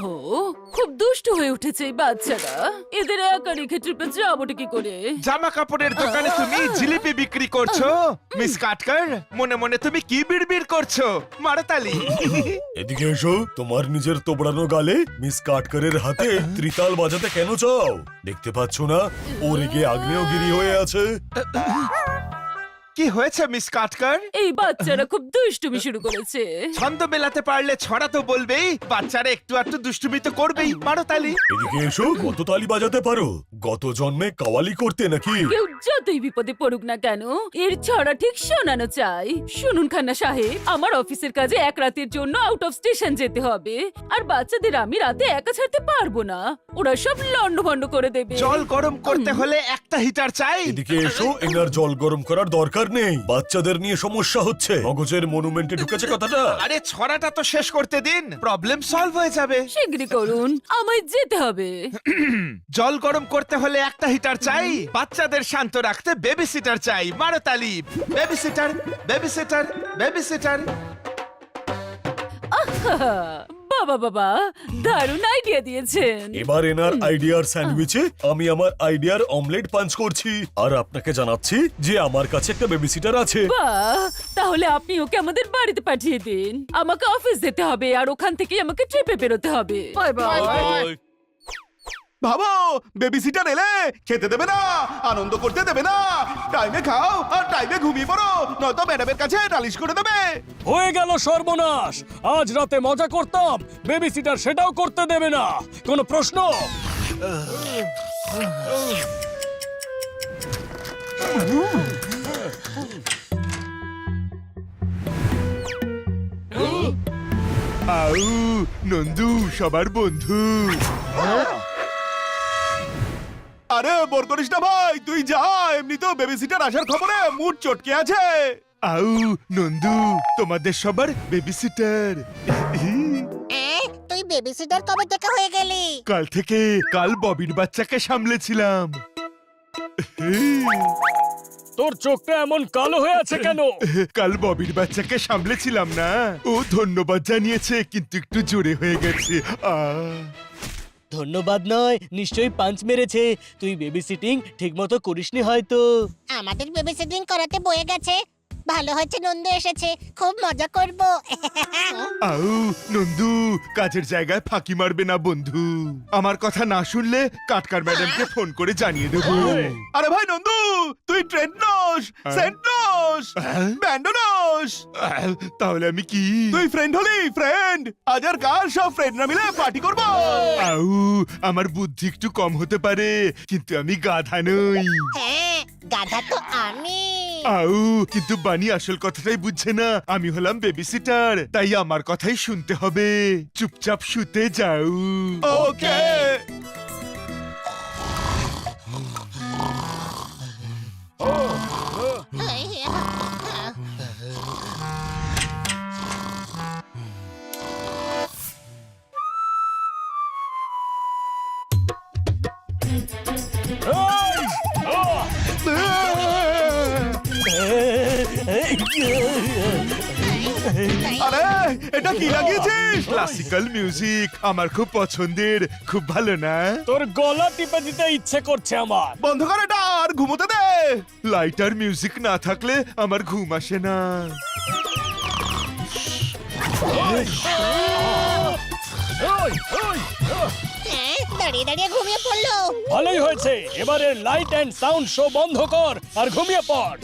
ওহো, খুব দুষ্ট হয়ে উঠেছে এই বাচ্চারা। এদের একা রেখে ট্রিপে যাবোটা কি করে? জামা কাপড়ের দোকানে তুমি জিলিপি বিক্রি করছো মিস কাটকার, মনে মনে তুমি কি বিড়বিড় করছো? মারতালি। এদিকে এসো। তোমার নিজের তোবড়ানো গালে মিস কাটকারের হাতে ত্রিতাল বাজাতে কেন চাও? দেখতে পাচ্ছ না ও রেগে আগ্নেয়গিরি হয়ে আছে? কি হয়েছে মিস কাটকার? এই বাচ্চারা খুব দুষ্টুমি শুরু করেছে। ছন্দ মেলাতে পারলে ছড়া তো বলবেই, বাচ্চারা একটু একটু দুষ্টুমি তো করবেই। মারতালি। এদিকে এসো। কত তালি বাজাতে পারো? গত জন্মে কাওয়ালি করতে নাকি? কেউ যতই বিপদে পড়ুক না কেন, এর ছড়া ঠিক শোনানো চাই। শুনুন খান্না সাহেব, আমার অফিসের কাজে এক রাতের জন্য আউট অফ স্টেশন যেতে হবে, আর বাচ্চাদের আমি রাতে একা ছাড়তে পারবো না। ওরা সব লন্ডভন্ড করে দেবে। জল গরম করতে হলে একটা হিটার চাই। এদিকে এসো। এনার জল গরম করার দরকার নেই। বাচ্চাদের নিয়ে সমস্যা হচ্ছে। মগজের মনুমেন্টে ঢুকেছে কথাটা। আরে ছড়াটা তো শেষ করতে দিন, প্রবলেম সলভ হয়ে যাবে। শিগগিরই করুন, আমায় যেতে হবে। জল গরম করতে হলে একটা হিটার চাই, বাচ্চাদের শান্ত রাখতে বেবি সিটার চাই। মারতালি। Baby sitter, baby sitter, baby sitter. বাবা বাবা, দারুণ আইডিয়া দিয়েছেন। এবার এনার আইডিয়ার স্যান্ডউইচে আমি আমার আইডিয়ার অমলেট পাঞ্চ করছি। আর আপনাকে জানাচ্ছি যে আমার কাছে একটা বেবিসিটার আছে। বাহ, তাহলে আপনি ওকে আমাদের বাড়িতে পাঠিয়ে দিন। আমাকে অফিস যেতে হবে, আর ওখান থেকে আমাকে ট্রিপে বেরোতে হবে। Bye bye. ভাবো, বেবি সিটার এলে খেতে দেবে না, আনন্দ করতে দেবে না। টাইমে খাও আর টাইমে ঘুমিয়ে পড়ো, নয়তো ম্যাডামের কাছে নালিশ করে দেবে। হয়ে গেল সর্বনাশ। আজ রাতে মজা করতাম, বেবি সিটার সেটাও করতে দেবে না। কোনো প্রশ্ন? আউ, নন্দু সবার বন্ধু। আরে বোর করিস না ভাই, তুই যা। এমনি তো বেবি সিটার আসার খবরে মুড চটকে আছে। আউ, নন্দু তোমাদের সবার বেবি সিটার। তুই বেবি সিটার কবে থেকে হয়ে গেলি? কাল থেকে। কাল ববির বাচ্চাকে সামলেছিলাম। তোর চোখটা এমন কালো হয়ে আছে কেন? কাল ববির বাচ্চাকে সামলেছিলাম না, ও ধন্যবাদ জানিয়েছে কিন্তু একটু জোরে হয়ে গেছে। ধন্যবাদ নয়, নিশ্চয়ই পাঞ্চ মেরেছে। তুই বেবি সিটিং ঠিক মতো করিসনি হয়তো। আমাদের বেবি সিটিং করাতে বয়ে গেছে। ভালো হয়েছে নন্দু এসেছে, খুব মজা করব। আউ, নন্দু কাজের জায়গায় ফাঁকি মারবে না বন্ধু। আমার কথা না শুনলে কাটকার ম্যাডামকে ফোন করে জানিয়ে দেবো। আরে ভাই নন্দু, তুই ট্রেন্ড নস, সেন্ট নস, ব্যান্ড নস। তাহলে আমি কি? তুই ফ্রেন্ড হলি, ফ্রেন্ড। আজ আর কাল সব ফ্রেন্ডরা মিলে পার্টি করব। আউ, আমার বুদ্ধি একটু কম হতে পারে, কিন্তু আমি গাধা নই। হ্যাঁ, গাধা তো আমি। আউ, কিন্তু বানি আসল কথাটাই বুঝছে না। আমি হলাম বেবি সিটার, তাই আমার কথাই শুনতে হবে। চুপচাপ শুতে যাও। ওকে। আরে এটা কি লাগিয়েছিস? ক্লাসিক্যাল মিউজিক আমার খুব পছন্দের। খুব ভালো না? তোর গলা টিপে দিতে ইচ্ছে করছে আমার। বন্ধ কর এটা আর ঘুমোতে দে। লাইটার মিউজিক না থাকলে আমার ঘুম আসে না। দাঁড়িয়ে দাঁড়িয়ে ঘুমিয়ে পড়লো। ভালোই হয়েছে। এবারে লাইট এন্ড সাউন্ড শো বন্ধ কর আর ঘুমিয়ে পড়।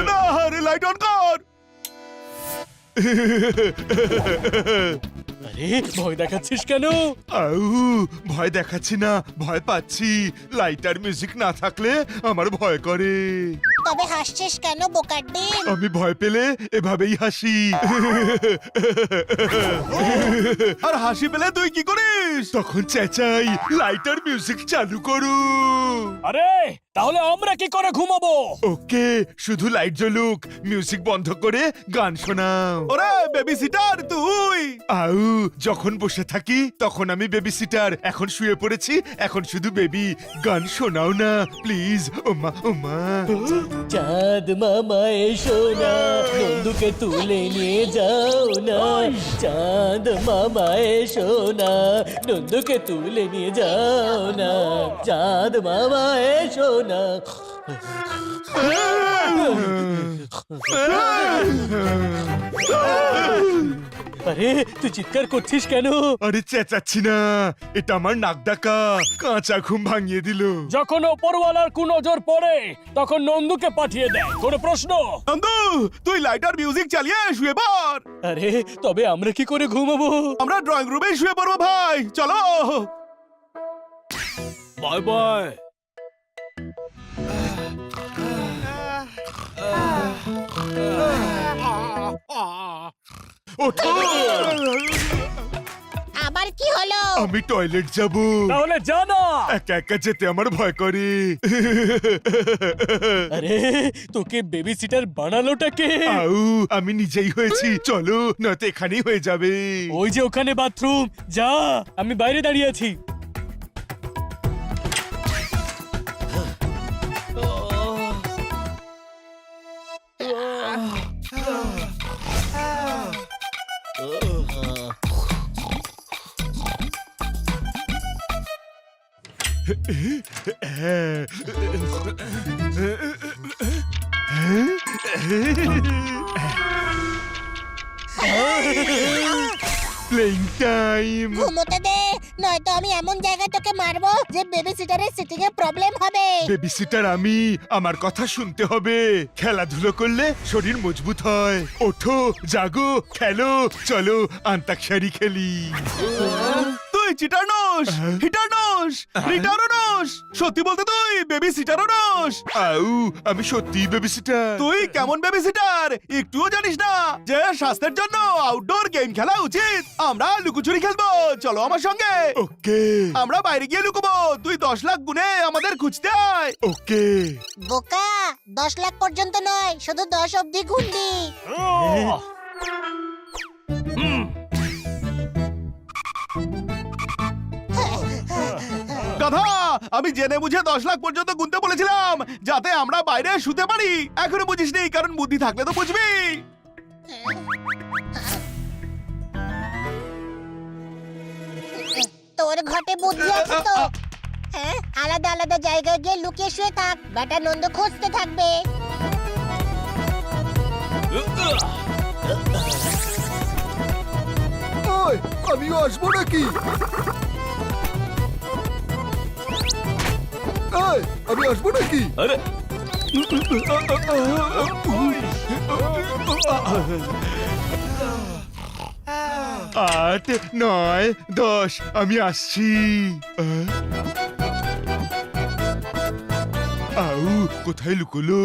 না, আরে লাইট অন কর। আরে ভয় দেখাচ্ছিস কেন? আউ, ভয় দেখাচ্ছি না, ভয় পাচ্ছি। লাইটার মিউজিক না থাকলে আমার ভয় করে। তবে হাসছিস কেন বোকার ডিম? আমি ভয় পেলে এভাবেই হাসি। আর হাসি পেলে তুই কি করিস? তখন চেঁচাই, লাইটার মিউজিক চালু করু। আরে তাহলে আমরা কি করে ঘুমাবো? ওকে, শুধু লাইট জ্বলুক, মিউজিক বন্ধ করে গান শোনাও। ওরে বেবি সিটার তুই আউ, যখন বসে থাকি তখন আমি বেবি সিটার, এখন শুয়ে পড়েছি, এখন শুধু বেবি। গান শোনাও না প্লিজ। ওমা ওমা। চাঁদ মামা এসো না, নন্দুকে তুলে নিয়ে যাও না। চাঁদ মামা এসো না, নন্দুকে তুলে নিয়ে যাও না। চাঁদ মামা এসো না। আরে তুই চিৎকার করছিস কেন? আরে চেঁচাচ্ছি না, এটা আমার নাক ডাকা, কাঁচা ঘুম ভাঙিয়ে দিল। যখন ওপরওয়ালার কুনজর পড়ে তখন নন্দুকে পাঠিয়ে দেয়, কোনো প্রশ্ন? নন্দু, তুই লাইটার মিউজিক চালিয়ে শুয়ে পড়। আরে তবে আমরা কি করে ঘুমাবো? আমরা ড্রয়িং রুমে শুয়ে পড়বো ভাই, চলো। Bye bye. ওঠো, আবার কি হলো? আমি টয়লেট যাব। তাহলে জানা। একা একা যেতে আমার ভয় করে। আরে তোকে বেবি সিটার বানালোটা কে? আউ, আমি নিজেই হয়েছি, চলো, নয়তো এখানেই হয়ে যাবে। ওই যে ওখানে বাথরুম, যা, আমি বাইরে দাঁড়িয়ে আছি। Playing time. ঘুমোতে দে, নয়তো আমি এমন জায়গায় তোকে মারবো যে বেবি সিটারের সিটিং এ প্রবলেম হবে। বেবি সিটার আমি, আমার কথা শুনতে হবে। খেলাধুলো করলে শরীর মজবুত হয়। ওঠো, জাগো, খেলো, চলো আন্তাক্ষরী খেলি। তুই চিটার নোস, হিটার নোস, রিটারও নোস, সত্যি বলতে তুই বেবি সিটারও নোস। আউ, আমি সত্যি বেবি সিটার। তুই কেমন বেবি সিটার একটুও জানিস না যে স্বাস্থ্যের জন্য আউটডোর গেম খেলা উচিত। আমরা লুকোচুরি খেলবো, চলো আমার সঙ্গে। ওকে আমরা বাইরে গিয়ে লুকোবো, তুই 10 লাখ গুনে আমাদের খুঁজতে আয়। ওকে। বোকা, 10 লাখ পর্যন্ত নয়, শুধু 10 অব্দি গুনবি। গাধা, আমি জেনে বুঝে 10 লাখ পর্যন্ত গুনতে বলেছিলাম যাতে আমরা বাইরে শুতে পারি। এখনো বুঝিসনি, কারণ বুদ্ধি থাকলে তো বুঝবি। তোর ঘটে বুদ্ধি আছে তো? হ্যাঁ, আলাদা আলাদা জায়গায় গিয়ে লুকিয়ে শুয়ে থাক, বেটা নন্দ খুঁজতে থাকবে। আমিও আসবো নাকি? আমি আসবো নাকি? আরে 8, 9, 10, আমি আসছি। আউ, কোথায় লুকোলো?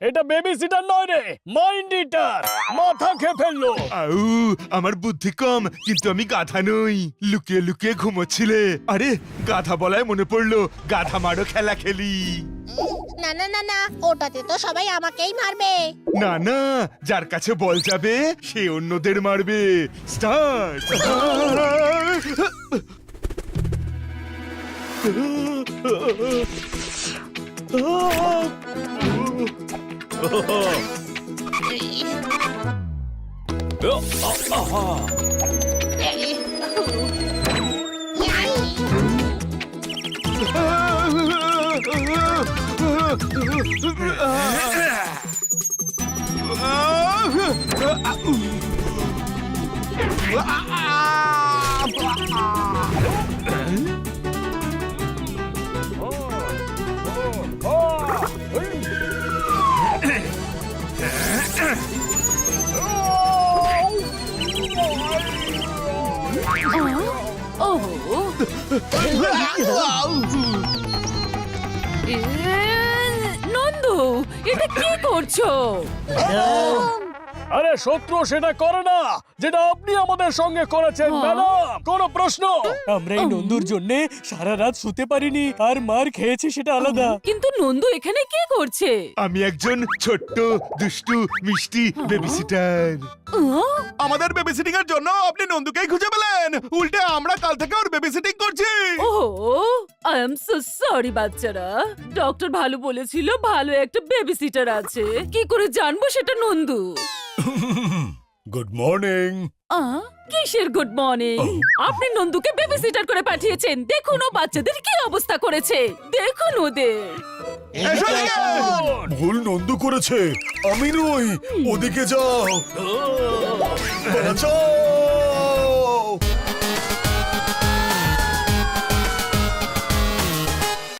এটা বেবি সিটার নয় রে, মাইন্ড ইটার, মাথা খেয়ে ফেললো। আউ, আমার বুদ্ধি কম, কিন্তু আমি গাধা নই। লুকিয়ে লুকিয়ে ঘুমোচ্ছিলে। আরে গাধা বলায় মনে পড়লো, গাধা মারো খেলা খেলি। না না না না, ওটাতে তো সবাই আমাকেই মারবে। না না, যার কাছে বল যাবে সে অন্যদের মারবে। স্টার্ট। ওহো, নন্দু এটা কি করছো? আরে শত্রু সেটা করে না যেটা আপনি আমাদের সঙ্গে করেছেন ম্যাডাম। কোনো প্রশ্ন? আমরা এই নন্দুর জন্য সারা রাত শুতে পারিনি আর মার খেয়েছি সেটা আলাদা। কিন্তু নন্দু এখানে কি করছে? আমি একজন ছোট্ট দুষ্টু মিষ্টি বেবিসিটার। আমাদের বেবি সিটিং এর জন্য আপনি নন্দুকেই খুঁজে পেলেন, উল্টে আমরা কাল থেকে ওর বেবি সিটিং করছি। ওহো আই এম সো সরি বাচ্চারা। ডক্টর ভালো বলেছিল ভালো একটা বেবি সিটার আছে। কি করে জানবো সেটা নন্দু? Good morning. কিসের গুড মর্নিং? আপনি নন্দুকে বেবি সিটার করে পাঠিয়েছেন। দেখুন ও বাচ্চাদের কি অবস্থা করেছে। দেখুন ওদের। এসো এদিকে। ভুল নন্দু করেছে, আমি নই। ওদিকে যাও। বাঁচাও!